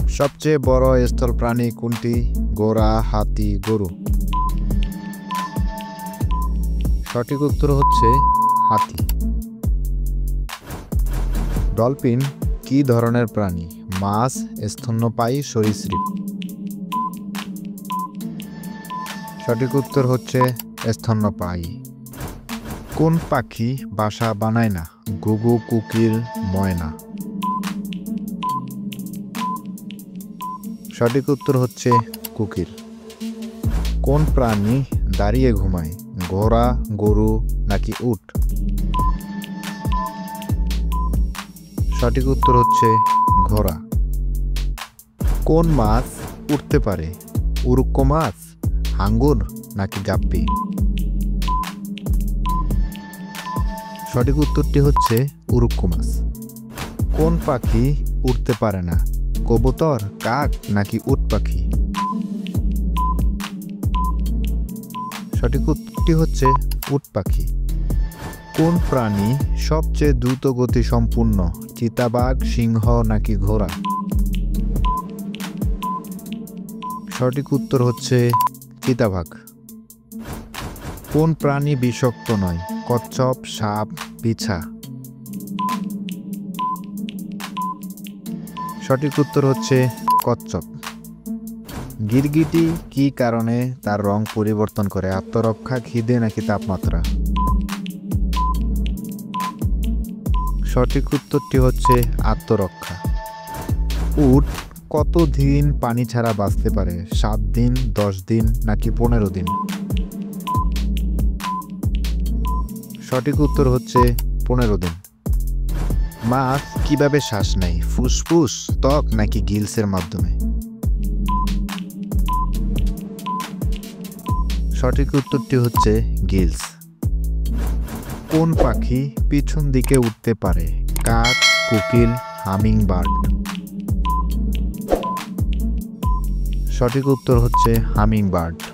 সবচেয়ে বড় স্থল প্রাণী কোনটি? ঘোড়া, হাতি, গরু। সঠিক উত্তর হচ্ছে হাতি। ডলফিন কি ধরনের প্রাণী? মাছ, স্তন্যপায়ী, সরীসৃপ। সঠিক উত্তর হচ্ছে স্তন্যপায়ী। কোন পাখি বাসা বানায় না? ঘুঘু, কোকিল, ময়না। সঠিক উত্তর হচ্ছে কোকিল। কোন প্রাণী দাঁড়িয়ে ঘুমায়? ঘোড়া, গরু নাকি উট? সঠিক উত্তর হচ্ছে ঘোড়া। কোন মাছ উঠতে পারে? উড়ুক্কু মাছ, হাঙ্গর নাকি গাপ্পি? সঠিক উত্তরটি হচ্ছে উড়ুক্কু মাছ। কোন পাখি উড়তে পারে না? কবুতর, কাক নাকি উট পাখি? সঠিক উত্তরটি হচ্ছে উট পাখি। কোন প্রাণী সবচেয়ে দ্রুত গতি সম্পূর্ণ? চিতাবাঘ, সিংহ নাকি ঘোড়া? সঠিক উত্তর হচ্ছে চিতাবাঘ। কোন প্রাণী বিষাক্ত নয়? কচ্ছপ, সাপ, বিছা। সঠিক উত্তর হচ্ছে কচ্ছপ। গিরগিটি কি কারণে তার রং পরিবর্তন করে? আত্মরক্ষা, খিদে নাকি তাপমাত্রা? সঠিক উত্তরটি হচ্ছে আত্মরক্ষা। উট কতদিন পানি ছাড়া বাঁচতে পারে? 7 দিন, 10 দিন নাকি 15 দিন? সঠিক উত্তর হচ্ছে 15 দিন। মাছ কিভাবে শ্বাস নেয়? ফুসফুস, ত্বক নাকি গিলসের মাধ্যমে? সঠিক উত্তরটি হচ্ছে গিলস। কোন পাখি পিছন দিকে উঠতে পারে? কাক, কোকিল, হামিংবার্ড। সঠিক উত্তর হচ্ছে হামিংবার্ড।